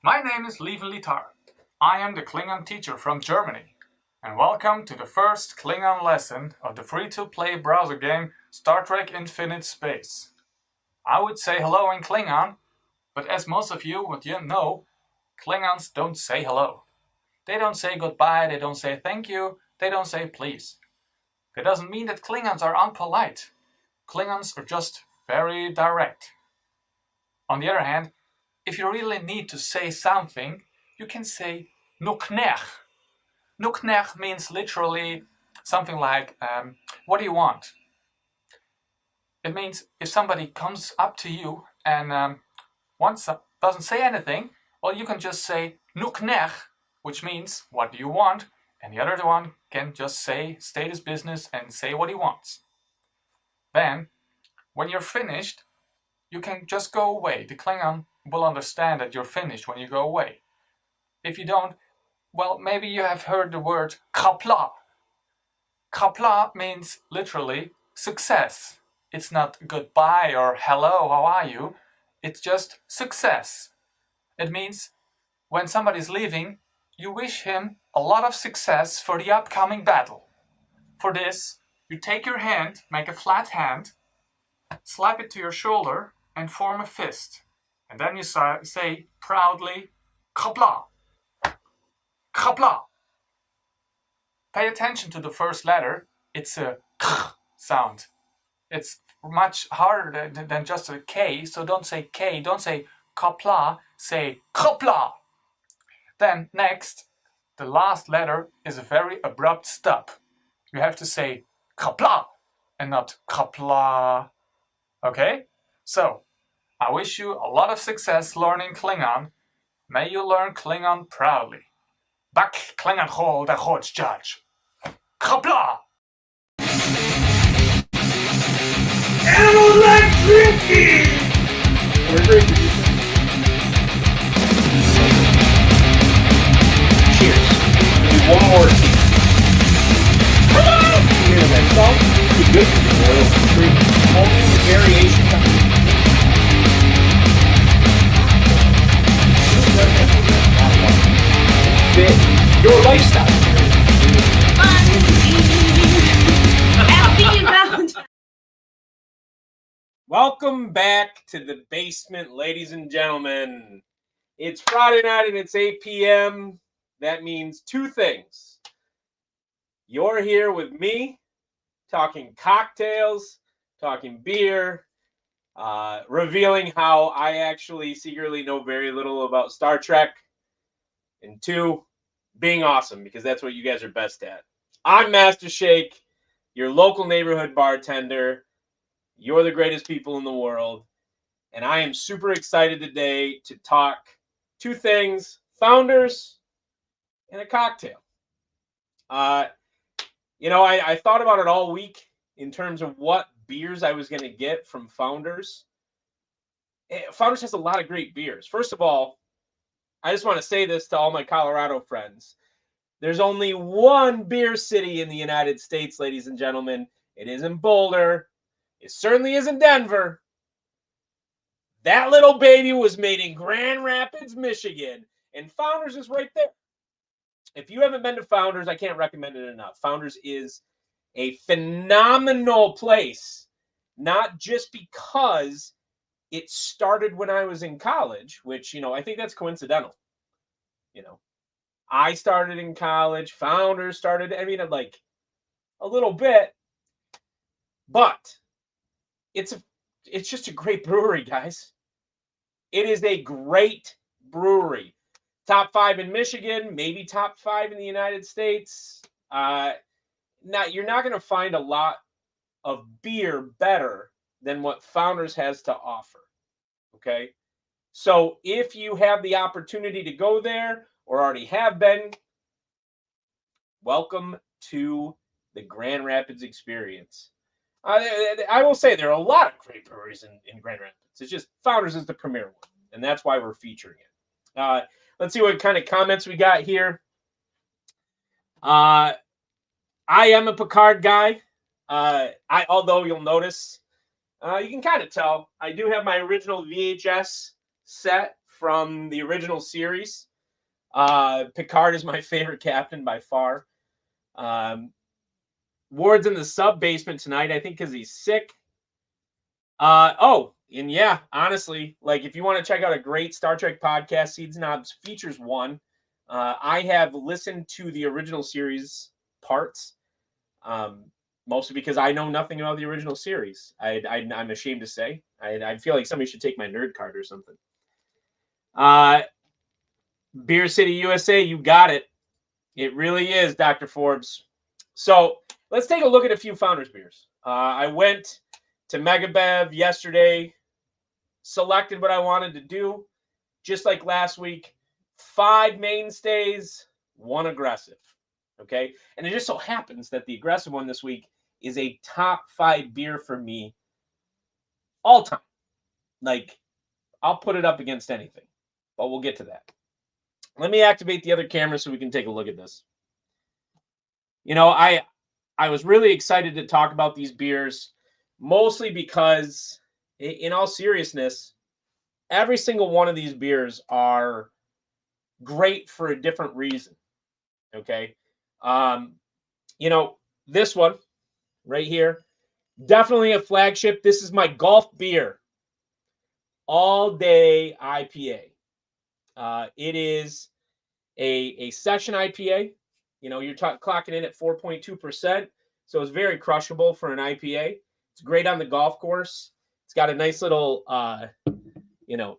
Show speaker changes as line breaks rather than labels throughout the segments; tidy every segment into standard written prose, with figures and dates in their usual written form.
My name is Lieven Litar. I am the Klingon teacher from Germany, and welcome to the first Klingon lesson of the free-to-play browser game Star Trek Infinite Space. I would say hello in Klingon, but as most of you would know, Klingons don't say hello. They don't say goodbye, they don't say thank you, they don't say please. That doesn't mean that Klingons are unpolite. Klingons are just very direct. On the other hand, if you really need to say something, you can say nuknech. Nuknech means literally something like, what do you want? It means if somebody comes up to you and doesn't say anything, well, you can just say nuknech, which means what do you want? And the other one can just state his business and say what he wants. Then, when you're finished, you can just go away. The Klingon will understand that you're finished when you go away. If you don't, well, maybe you have heard the word kapla. Kapla means literally success. It's not goodbye or hello, how are you? It's just success. It means when somebody's leaving, you wish him a lot of success for the upcoming battle. For this, you take your hand, make a flat hand, slap it to your shoulder, and form a fist. And then you say proudly, kapla. Kapla. Pay attention to the first letter. It's a k sound. It's much harder than just a K, so don't say K, don't say kapla, say kapla. Then next, the last letter is a very abrupt stop. You have to say kapla and not kapla. Okay? So, I wish you a lot of success learning Klingon. May you learn Klingon proudly. Bak Klingon hol der Hodge Judge. Kapla!
Electric! Cheers. One more. Hear that song? Pretty good. Whole new variation. Fit your lifestyle. Welcome back to the basement, ladies and gentlemen. It's Friday night and it's 8 p.m. That means two things. You're here with me, talking cocktails, talking beer, revealing how I actually secretly know very little about Star Trek. And two, being awesome, because that's what you guys are best at. I'm Mastershake, your local neighborhood bartender. You're the greatest people in the world. And I am super excited today to talk two things, founders and a cocktail. I thought about it all week in terms of what beers I was going to get from Founders. Founders has a lot of great beers. First of all, I just want to say this to all my Colorado friends. There's only one beer city in the United States, ladies and gentlemen. It isn't Boulder. It certainly isn't Denver. That little baby was made in Grand Rapids, Michigan, and Founders is right there. If you haven't been to Founders, I can't recommend it enough. Founders is a phenomenal place, not just because it started when I was in college, which, I think that's coincidental. I started in college, Founders started, like a little bit, but it's just a great brewery, guys. It is a great brewery. Top 5 in Michigan, maybe top 5 in the United States. Now, you're not going to find a lot of beer better than what Founders has to offer. Okay? So if you have the opportunity to go there or already have been, welcome to the Grand Rapids experience. I will say there are a lot of great breweries in Grand Rapids. It's just Founders is the premier one, and that's why we're featuring it. Let's see what kind of comments we got here. I am a Picard guy. Although you'll notice, you can kind of tell, I do have my original VHS set from the original series. Picard is my favorite captain by far. Ward's in the sub basement tonight, I think, because he's sick. And yeah, honestly, like if you want to check out a great Star Trek podcast, SnobNation features one. I have listened to the original series parts, mostly because I know nothing about the original series. I'm ashamed to say. I feel like somebody should take my nerd card or something. Beer City, USA, you got it. It really is, Dr. Forbes. So let's take a look at a few Founders beers. I went to Megabev yesterday, selected what I wanted to do, just like last week. 5 mainstays, 1 aggressive. Okay, and it just so happens that the aggressive one this week is a top 5 beer for me all time. Like, I'll put it up against anything, but we'll get to that. Let me activate the other camera so we can take a look at this. You know, I was really excited to talk about these beers, mostly because, in all seriousness, every single one of these beers are great for a different reason. Okay. You know, this one right here, definitely a flagship. This is my golf beer, all day IPA. It is a session IPA. You know, you're clocking in at 4.2%. So it's very crushable for an IPA. It's great on the golf course. It's got a nice little, you know,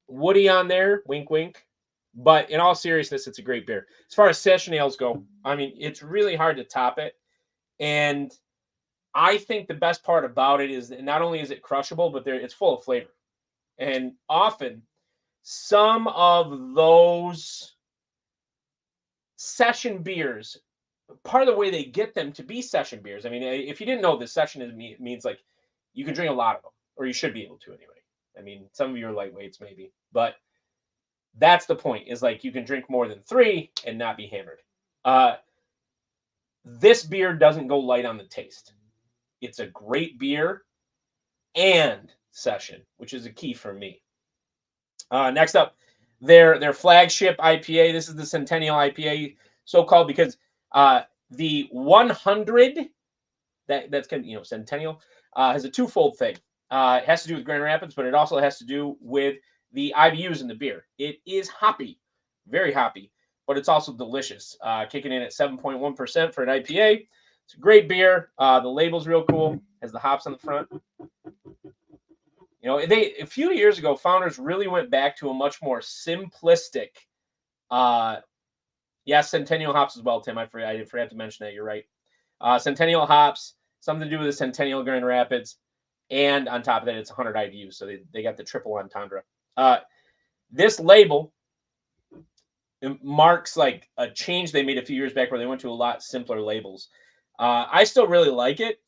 woody on there. Wink, wink. But in all seriousness, it's a great beer. As far as session ales go, I mean, it's really hard to top it. And I think the best part about it is that not only is it crushable, but it's full of flavor. And often, some of those session beers, part of the way they get them to be session beers, I mean, if you didn't know, this session means like you can drink a lot of them, or you should be able to anyway. I mean, some of you are lightweights maybe, but that's the point, is like you can drink more than 3 and not be hammered. This beer doesn't go light on the taste. It's a great beer and session, which is a key for me. Next up, their flagship IPA. This is the Centennial IPA, so called because the 100 that's kind of, you know, Centennial has a twofold thing. It has to do with Grand Rapids, but it also has to do with the IBUs in the beer. It is hoppy, very hoppy, but it's also delicious. Kicking in at 7.1% for an IPA. It's a great beer. The label's real cool. Has the hops on the front. You know, a few years ago, Founders really went back to a much more simplistic. Centennial hops as well, Tim. I forgot to mention that. You're right. Centennial hops, something to do with the Centennial Grand Rapids, and on top of that, it's 100 IBUs, so they got the triple entendre. This label marks like a change they made a few years back where they went to a lot simpler labels. I still really like it,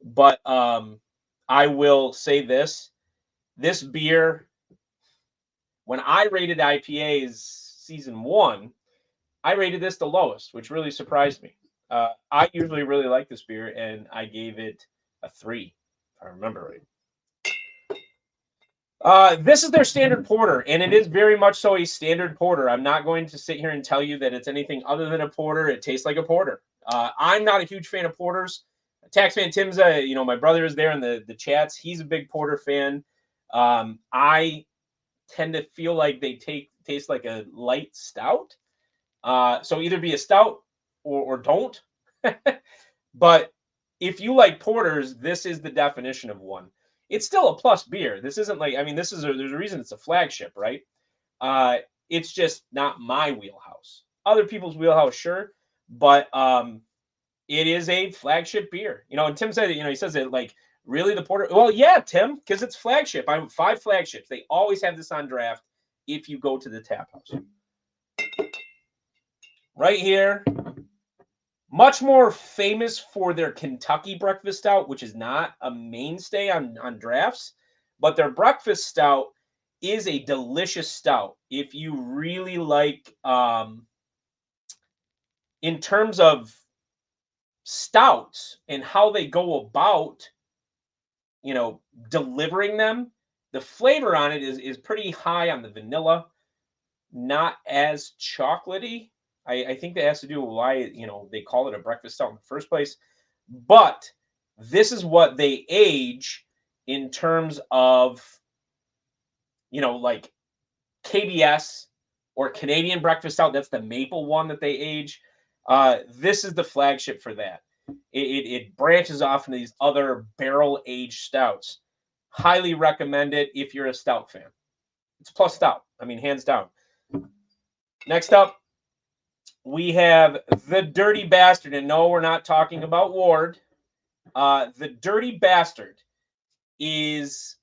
but I will say this beer, when I rated IPAs season 1, I rated this the lowest, which really surprised me. I usually really like this beer, and I gave it a 3, if I remember right. This is their standard porter, and it is very much so a standard porter. I'm not going to sit here and tell you that it's anything other than a porter. It tastes like a porter. I'm not a huge fan of porters. Taxman Tim's, you know, my brother is there in the chats. He's a big porter fan. I tend to feel like they taste like a light stout. So either be a stout or don't. But if you like porters, this is the definition of one. It's still a plus beer. This isn't like, I mean, there's a reason it's a flagship, right? It's just not my wheelhouse. Other people's wheelhouse, sure, but it is a flagship beer. You know, and Tim said it, you know, he says it like, really, the porter? Well, yeah, Tim, because it's flagship. I'm 5 flagships. They always have this on draft if you go to the tap house. Right here, much more famous for their Kentucky breakfast stout, which is not a mainstay on drafts, but their breakfast stout is a delicious stout. If you really like, in terms of stouts and how they go about, you know, delivering them, The flavor on it is pretty high on the vanilla, not as chocolatey. I think that has to do with why they call it a breakfast stout in the first place. But this is what they age in terms of like KBS or Canadian breakfast stout. That's the maple one that they age. This is the flagship for that. It branches off into these other barrel aged stouts. Highly recommend it if you're a stout fan. It's a plus stout. I mean, hands down. Next up, we have the Dirty Bastard. And no, we're not talking about Ward. The Dirty Bastard is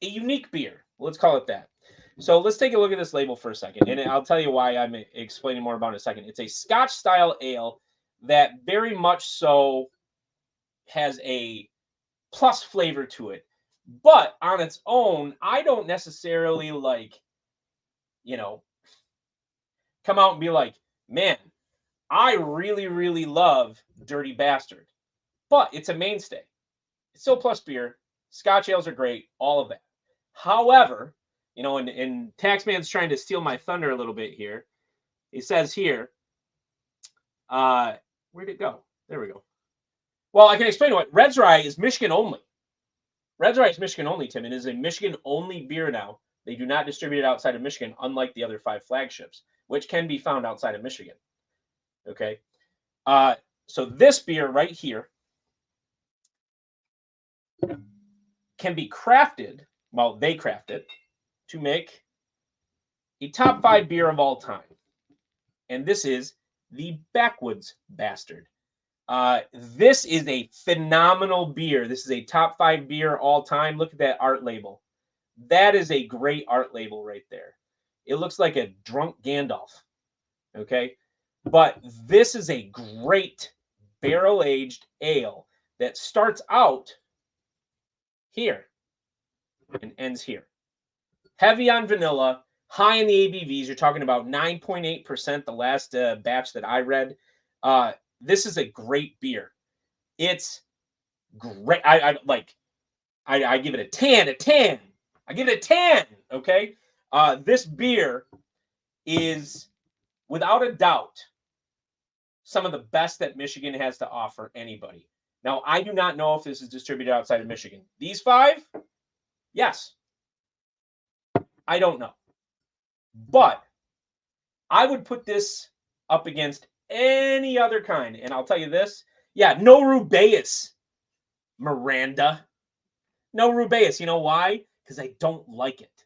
a unique beer. Let's call it that. So let's take a look at this label for a second. And I'll tell you why I'm explaining more about it in a second. It's a Scotch-style ale that very much so has a plus flavor to it. But on its own, I don't necessarily come out and be like, man, I really, really love Dirty Bastard. But it's a mainstay. It's still plus beer. Scotch ales are great, all of that. However, and Taxman's trying to steal my thunder a little bit here. He says here, where'd it go? There we go. Well, I can explain what Red's Rye is Michigan only. Red's Rye is Michigan only, Tim. It is a Michigan only beer now. They do not distribute it outside of Michigan, unlike the other 5 flagships, which can be found outside of Michigan. Okay. So this beer right here can be crafted, well, they craft it, to make a top 5 beer of all time. And this is the Backwoods Bastard. This is a phenomenal beer. This is a top 5 beer all time. Look at that art label. That is a great art label right there. It looks like a drunk Gandalf. Okay. But this is a great barrel-aged ale that starts out here and ends here. Heavy on vanilla, high in the ABVs. You're talking about 9.8% the last batch that I read. This is a great beer. It's great. I give it a 10. I give it a 10. Okay. This beer is without a doubt some of the best that Michigan has to offer anybody. Now, I do not know if this is distributed outside of Michigan. These 5, yes. I don't know. But I would put this up against any other kind. And I'll tell you this. Yeah, no Rubaeus, Miranda. No Rubaeus. You know why? Because I don't like it.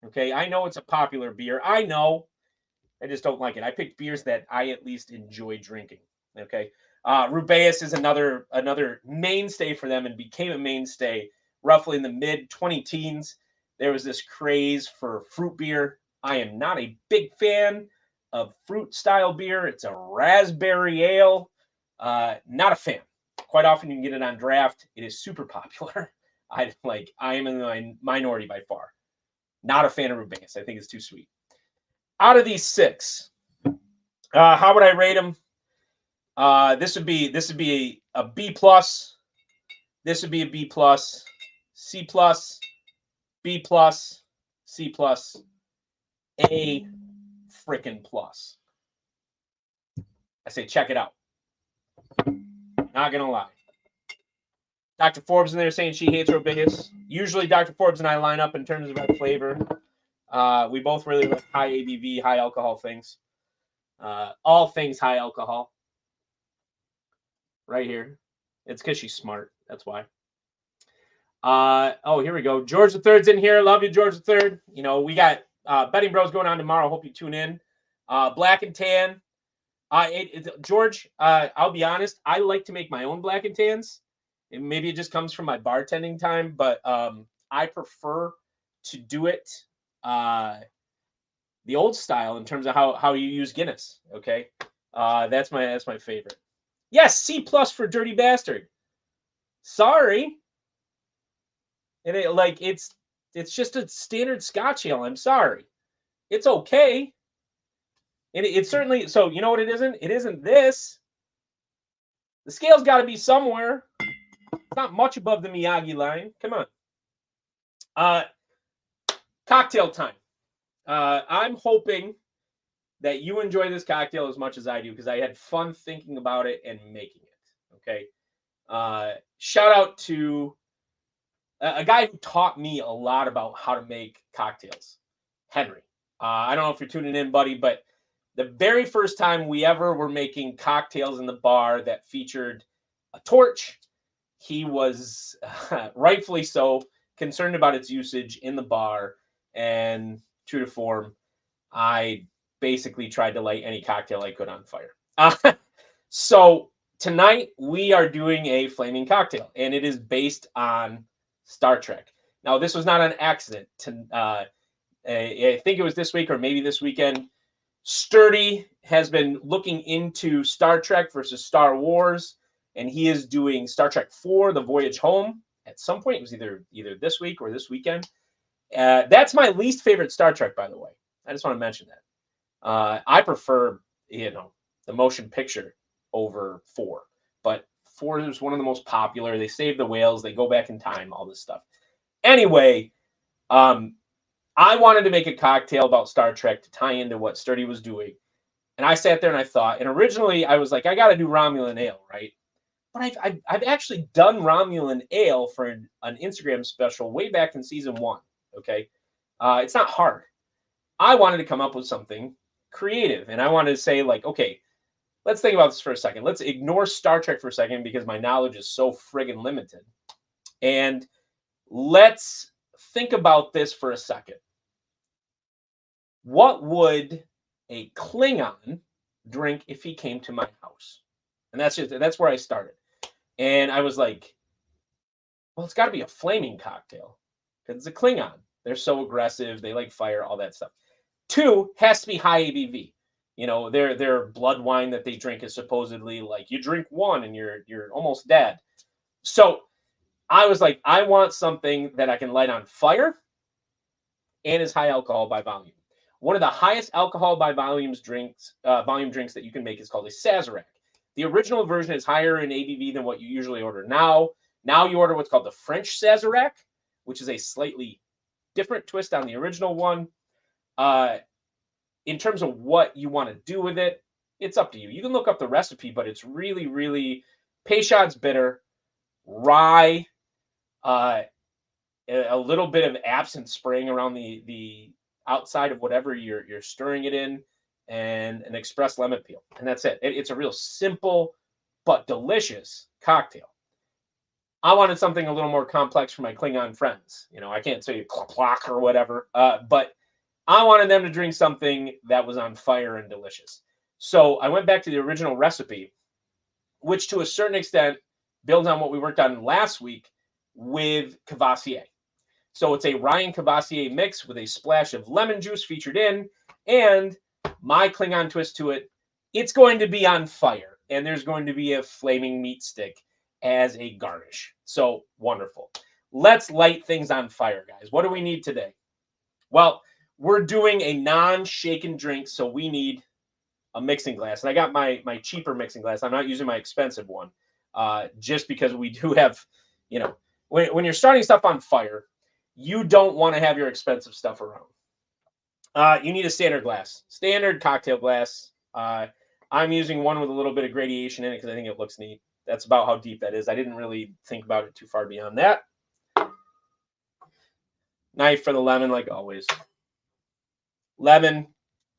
Okay, I know it's a popular beer. I know. I just don't like it. I picked beers that I at least enjoy drinking. Okay. Rubaeus is another mainstay for them and became a mainstay roughly in the mid-2010s. There was this craze for fruit beer. I am not a big fan of fruit-style beer. It's a raspberry ale. Not a fan. Quite often you can get it on draft. It is super popular. I am in the minority by far. Not a fan of Rubaeus. I think it's too sweet. Out of these 6, how would I rate them? This would be a B plus. This would be a B plus, C plus, B plus, C plus, A frickin' plus. I say check it out. Not gonna lie. Dr. Forbes in there saying she hates Rubaeus. Usually Dr. Forbes and I line up in terms of our flavor. We both really like high ABV, high alcohol things. All things high alcohol. Right here. It's because she's smart. That's why. Oh, here we go. George III's in here. Love you, George III. We got Betting Bros going on tomorrow. Hope you tune in. Black and Tan. George, I'll be honest. I like to make my own black and tans. And maybe it just comes from my bartending time, but I prefer to do it the old style in terms of how you use Guinness. Okay, that's my favorite. Yes, C plus for Dirty Bastard. Sorry, and it's just a standard Scotch ale. I'm sorry, it's okay, and it's certainly so. You know what it isn't? It isn't this. The scale's got to be somewhere. It's not much above the Miyagi line. Come on. Cocktail time. I'm hoping that you enjoy this cocktail as much as I do because I had fun thinking about it and making it. Okay. Shout out to a guy who taught me a lot about how to make cocktails, Henry. I don't know if you're tuning in, buddy, but the very first time we ever were making cocktails in the bar that featured a torch, he was rightfully so concerned about its usage in the bar. And true to form, I basically tried to light any cocktail I could on fire. So tonight we are doing a flaming cocktail, and it is based on Star Trek. Now, this was not an accident. I think it was this week or maybe this weekend. Sturdy has been looking into Star Trek versus Star Wars, and he is doing Star Trek 4, The Voyage Home. At some point, it was either this week or this weekend. That's my least favorite Star Trek, by the way. I just want to mention that. I prefer, the motion picture over 4, but 4 is one of the most popular. They save the whales, they go back in time, all this stuff. Anyway, I wanted to make a cocktail about Star Trek to tie into what Sturdy was doing. And I sat there and I thought, and originally I was like, I got to do Romulan ale, right? But I've actually done Romulan ale for an Instagram special way back in season 1. Okay. It's not hard. I wanted to come up with something creative, and I wanted to say, like, okay, let's think about this for a second. Let's ignore Star Trek for a second because my knowledge is so friggin' limited. And let's think about this for a second. What would a Klingon drink if he came to my house? And that's where I started. And I was like, well, it's got to be a flaming cocktail because it's a Klingon. They're so aggressive. They like fire, all that stuff. 2, has to be high ABV. Their blood wine that they drink is supposedly like you drink 1 and you're almost dead. So I was like, I want something that I can light on fire and is high alcohol by volume. One of the highest alcohol by volume drinks that you can make is called a Sazerac. The original version is higher in ABV than what you usually order now. Now you order what's called the French Sazerac, which is a slightly different twist on the original one. In terms of what you want to do with it, it's up to you. You can look up the recipe, but it's really, really Peychaud's bitter, rye, a little bit of absinthe spraying around the outside of whatever you're stirring it in, and an expressed lemon peel, and that's it. It's a real simple but delicious cocktail. I wanted something a little more complex for my Klingon friends. I can't say clock or whatever, but I wanted them to drink something that was on fire and delicious. So I went back to the original recipe, which to a certain extent builds on what we worked on last week with Cavassier. So it's a rye and Cavassier mix with a splash of lemon juice featured in, and my Klingon twist to it. It's going to be on fire, and there's going to be a flaming meat stick as a garnish. So wonderful. Let's light things on fire, guys. What do we need today? Well, we're doing a non-shaken drink, so we need a mixing glass. And I got my cheaper mixing glass. I'm not using my expensive one, just because we do have, when you're starting stuff on fire, you don't want to have your expensive stuff around. You need a standard glass, standard cocktail glass. I'm using one with a little bit of gradation in it because I think it looks neat. That's about how deep that is. I didn't really think about it too far beyond that. Knife for the lemon, like always. Lemon,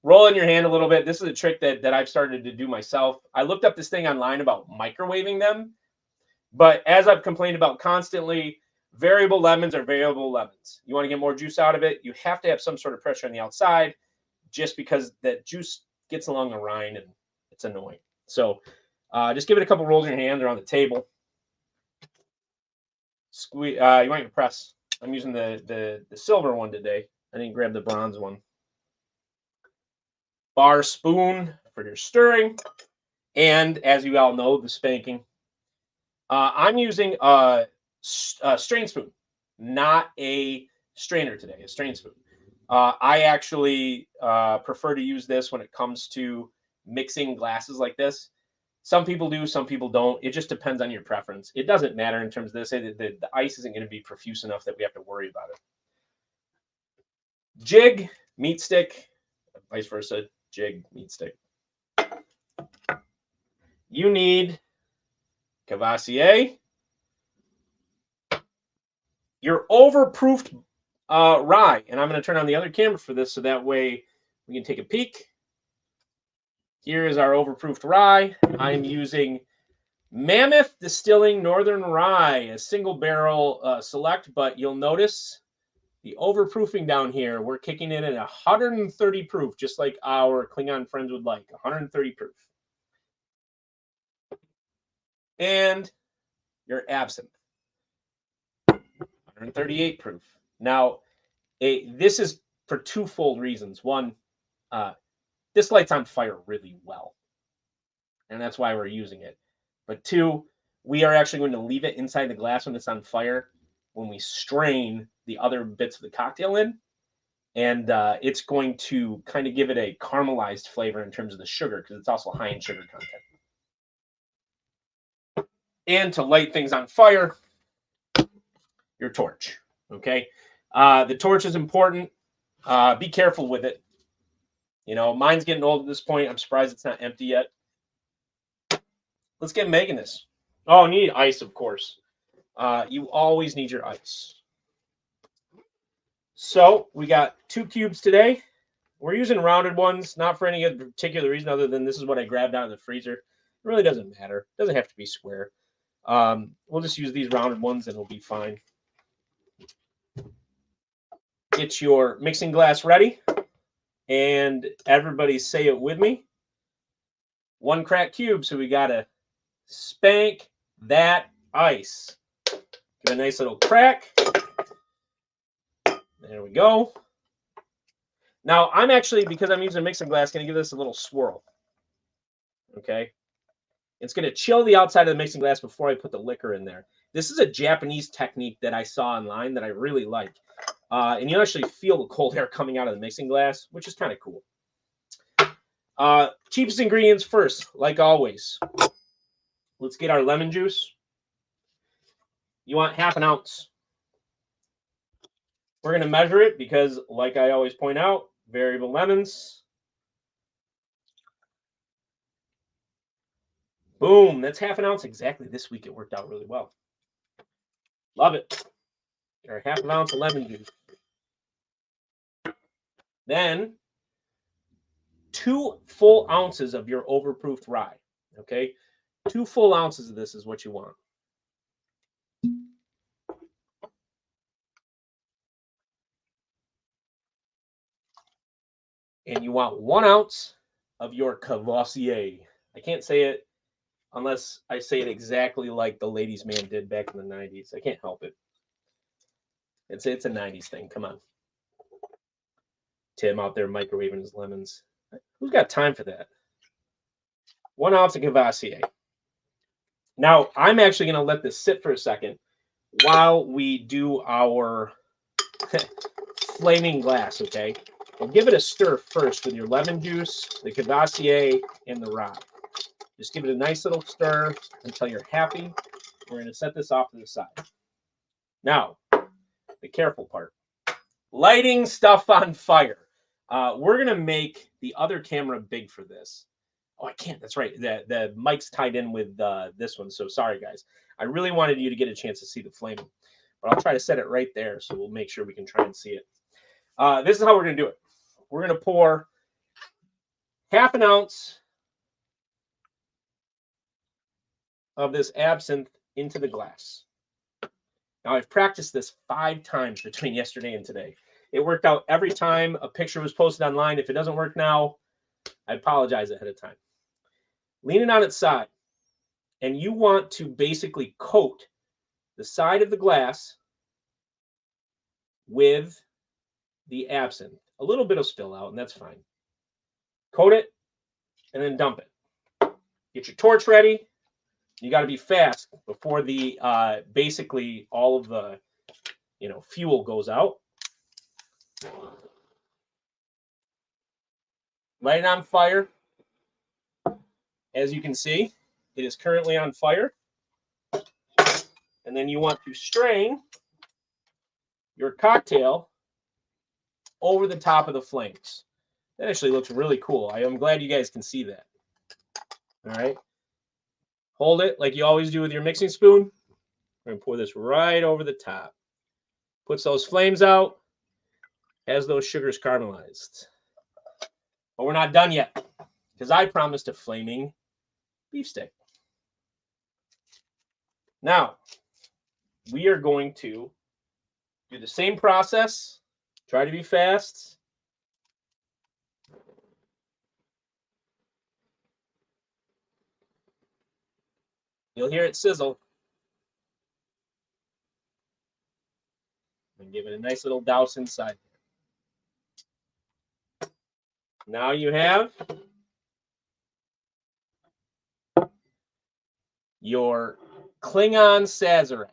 roll in your hand a little bit. This is a trick that I've started to do myself. I looked up this thing online about microwaving them, but as I've complained about constantly, variable lemons are variable lemons. You want to get more juice out of it, you have to have some sort of pressure on the outside, just because that juice gets along the rind and it's annoying. So just give it a couple rolls in your hand or on the table. Squeeze. You want your press. I'm using the silver one today. I didn't grab the bronze one. Bar spoon for your stirring, and as you all know, the spanking. I'm using a strain spoon, not a strainer today. A strain spoon. I actually prefer to use this when it comes to mixing glasses like this. Some people do, some people don't. It just depends on your preference. It doesn't matter in terms of this. The ice isn't going to be profuse enough that we have to worry about it. Jig, meat stick, vice versa, jig, meat stick. You need Cavassier, your overproofed rye, and I'm going to turn on the other camera for this so that way we can take a peek. Here is our overproofed rye. I'm using Mammoth Distilling Northern Rye, a single barrel select, but you'll notice the overproofing down here, we're kicking in at 130 proof, just like our Klingon friends would like, 130 proof. And your absinthe, 138 proof. Now, this is for twofold reasons. One, this lights on fire really well, and that's why we're using it. But two, we are actually going to leave it inside the glass when it's on fire when we strain the other bits of the cocktail in, and it's going to kind of give it a caramelized flavor in terms of the sugar, because it's also high in sugar content. And to light things on fire, your torch, okay? The torch is important. Be careful with it. You know, mine's getting old at this point. I'm surprised it's not empty yet. Let's get making this. Oh, you need ice, of course. You always need your ice. So we got 2 cubes today. We're using rounded ones, not for any particular reason other than this is what I grabbed out of the freezer. It really doesn't matter. It doesn't have to be square. We'll just use these rounded ones and it'll be fine. Get your mixing glass ready. And everybody say it with me. 1 crack cube, so we got to spank that ice. Give it a nice little crack. There we go. Now, I'm actually, because I'm using a mixing glass, going to give this a little swirl. Okay? It's going to chill the outside of the mixing glass before I put the liquor in there. This is a Japanese technique that I saw online that I really like. And you actually feel the cold air coming out of the mixing glass, which is kind of cool. Cheapest ingredients first, like always. Let's get our lemon juice. You want 1/2 ounce. We're going to measure it because, like I always point out, variable lemons. Boom, that's 1/2 ounce exactly. This week it worked out really well. Love it. Or 1/2 ounce of lemon juice. Then 2 full ounces of your overproofed rye. Okay, 2 full ounces of this is what you want. And you want 1 ounce of your Cavassier. I can't say it unless I say it exactly like the ladies' man did back in the 90s. I can't help it. It's a 90s thing. Come on. Tim out there microwaving his lemons. Who's got time for that? 1 ounce of Cavassier. Now, I'm actually going to let this sit for a second while we do our flaming glass, okay? We'll give it a stir first with your lemon juice, the Cavassier, and the rye. Just give it a nice little stir until you're happy. We're going to set this off to the side. Now, the careful part. Lighting stuff on fire. We're going to make the other camera big for this. Oh, I can't. That's right. The mic's tied in with this one, so sorry, guys. I really wanted you to get a chance to see the flaming, but I'll try to set it right there so we'll make sure we can try and see it. This is how we're going to do it. We're going to pour 1/2 ounce of this absinthe into the glass. Now, I've practiced this 5 times between yesterday and today. It worked out every time a picture was posted online. If it doesn't work now, I apologize ahead of time. Lean it on its side, and you want to basically coat the side of the glass with the absinthe. A little bit will spill out, and that's fine. Coat it, and then dump it. Get your torch ready. You got to be fast before the basically all of the fuel goes out. Light it on fire. As you can see, it is currently on fire. And then you want to strain your cocktail over the top of the flames. That actually looks really cool. I'm glad you guys can see that. All right. Hold it like you always do with your mixing spoon. We're going to pour this right over the top. Puts those flames out. Has those sugars caramelized. But we're not done yet, because I promised a flaming beef stick. Now, we are going to do the same process. Try to be fast. You'll hear it sizzle. And give it a nice little douse inside. Now you have your Klingon Sazerac.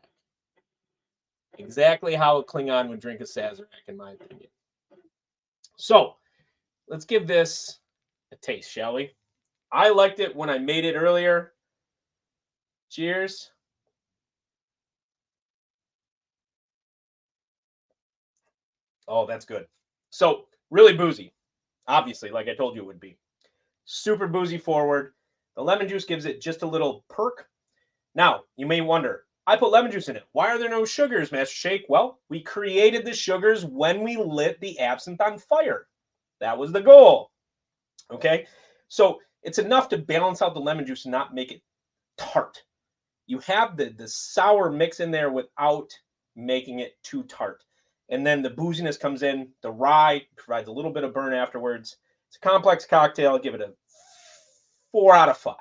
Exactly how a Klingon would drink a Sazerac, in my opinion. So, let's give this a taste, shall we? I liked it when I made it earlier. Cheers. Oh, that's good. So, really boozy. Obviously, like I told you it would be. Super boozy forward. The lemon juice gives it just a little perk. Now, you may wonder, I put lemon juice in it. Why are there no sugars, Mastershake? Well, we created the sugars when we lit the absinthe on fire. That was the goal. Okay? So, it's enough to balance out the lemon juice and not make it tart. You have the sour mix in there without making it too tart. And then the booziness comes in. The rye provides a little bit of burn afterwards. It's a complex cocktail. I'll give it a 4 out of 5.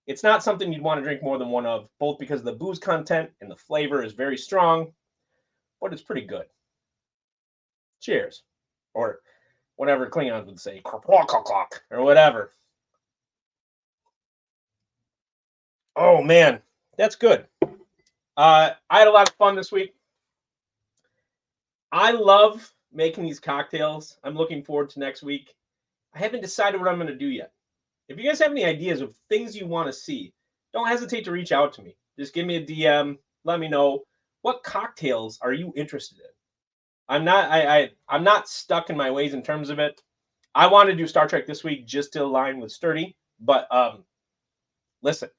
It's not something you'd want to drink more than one of, both because the booze content and the flavor is very strong, but it's pretty good. Cheers. Or whatever Klingons would say, or whatever. Oh, man, that's good. I had a lot of fun this week. I love making these cocktails. I'm looking forward to next week. I haven't decided what I'm going to do yet. If you guys have any ideas of things you want to see, don't hesitate to reach out to me. Just give me a DM. Let me know, what cocktails are you interested in? I'm not stuck in my ways in terms of it. I want to do Star Trek this week just to align with Sturdy, but listen,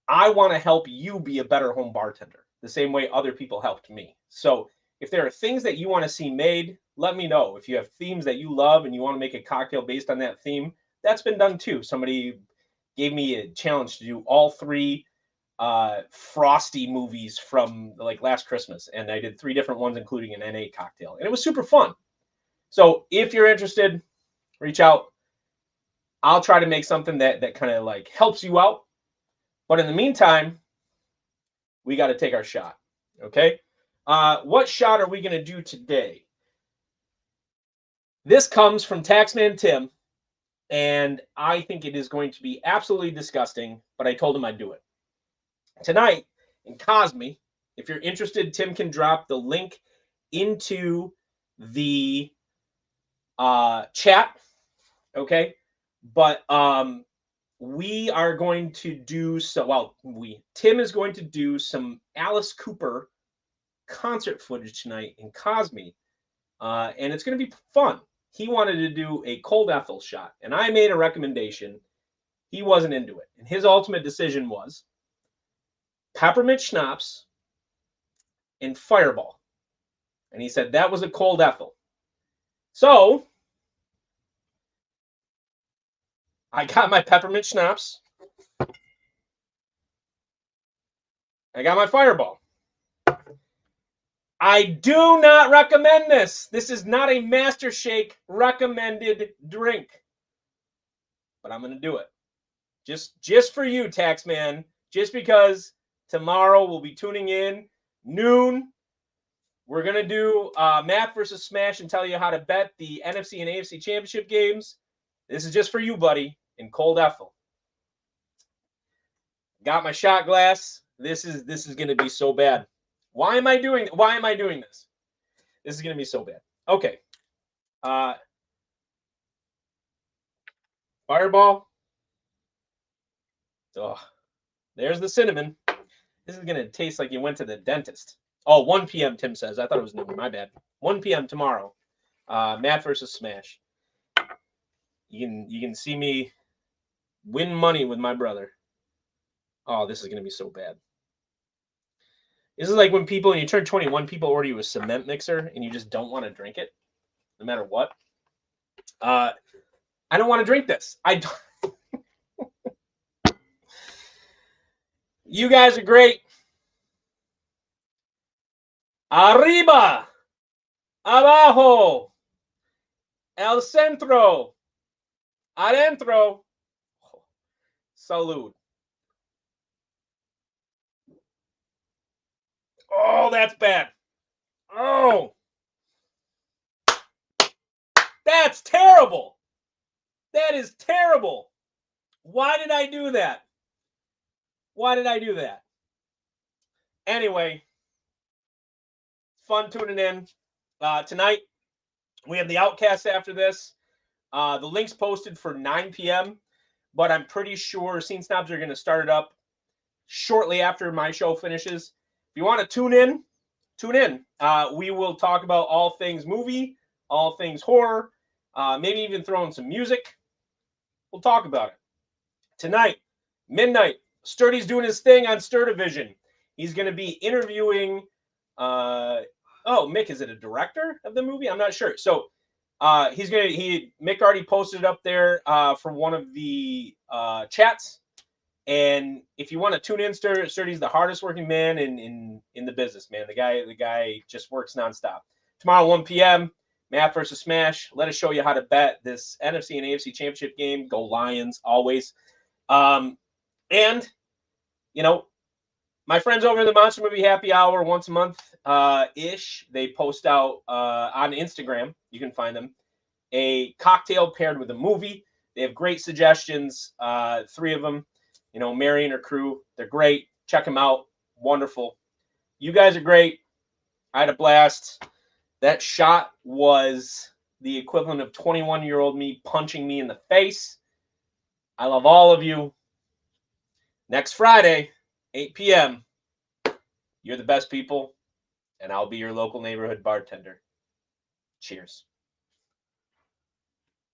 I want to help you be a better home bartender the same way other people helped me. So if there are things that you want to see made, let me know. If you have themes that you love and you want to make a cocktail based on that theme, that's been done too. Somebody gave me a challenge to do all 3 Frosty movies from like last Christmas, and I did 3 different ones, including an NA cocktail, and it was super fun. So if you're interested, reach out. I'll try to make something that kind of like helps you out. But in the meantime, we got to take our shot. Okay. What shot are we going to do today? This comes from Taxman Tim, and I think it is going to be absolutely disgusting, but I told him I'd do it. Tonight, in Cosme, if you're interested, Tim can drop the link into the chat, okay? But we are going to do Tim is going to do some Alice Cooper concert footage tonight in Cosme, and it's going to be fun. He wanted to do a cold Ethel shot, and I made a recommendation. He wasn't into it, and his ultimate decision was peppermint schnapps and Fireball, and he said that was a cold Ethel. So I got my peppermint schnapps. I got my Fireball. I do not recommend this. This is not a Mastershake recommended drink. But I'm going to do it. Just for you, Taxman. Just because tomorrow we'll be tuning in noon. We're going to do Math versus Smash and tell you how to bet the NFC and AFC championship games. This is just for you, buddy, in cold Ethel. Got my shot glass. This is going to be so bad. Why am I doing this? This is going to be so bad. Okay. Fireball. Oh, there's the cinnamon. This is going to taste like you went to the dentist. Oh, 1 p.m. Tim says. I thought it was noon. My bad. 1 p.m. tomorrow. Matt versus Smash. You can see me win money with my brother. Oh, this is gonna be so bad. This is like when you turn 21, people order you a cement mixer and you just don't want to drink it, no matter what. I don't want to drink this. I don't. You guys are great. Arriba, abajo, el centro, adentro. Salud. Oh, that's bad. Oh, that's terrible. That is terrible. Why did I do that? Why did I do that? Anyway, fun tuning in. Tonight, we have the Outcast after this. The link's posted for 9 p.m., but I'm pretty sure Scene Snobs are going to start it up shortly after my show finishes. If you want to tune in, tune in. We will talk about all things movie, all things horror, maybe even throw in some music. We'll talk about it. Tonight, midnight, Sturdy's doing his thing on Sturdivision. He's going to be interviewing, Mick, is it a director of the movie? I'm not sure. So Mick already posted it up there for one of the chats. And if you want to tune in, Sturdy's the hardest working man in the business, man. The guy just works nonstop. Tomorrow, 1 p.m., Matt versus Smash. Let us show you how to bet this NFC and AFC championship game. Go Lions, always. And, my friends over in the Monster Movie Happy Hour once a month ish, they post out on Instagram, you can find them, a cocktail paired with a movie. They have great suggestions, 3 of them. Mary and her crew, they're great. Check them out. Wonderful. You guys are great. I had a blast. That shot was the equivalent of 21-year-old me punching me in the face. I love all of you. Next Friday, 8 p.m., you're the best people, and I'll be your local neighborhood bartender. Cheers.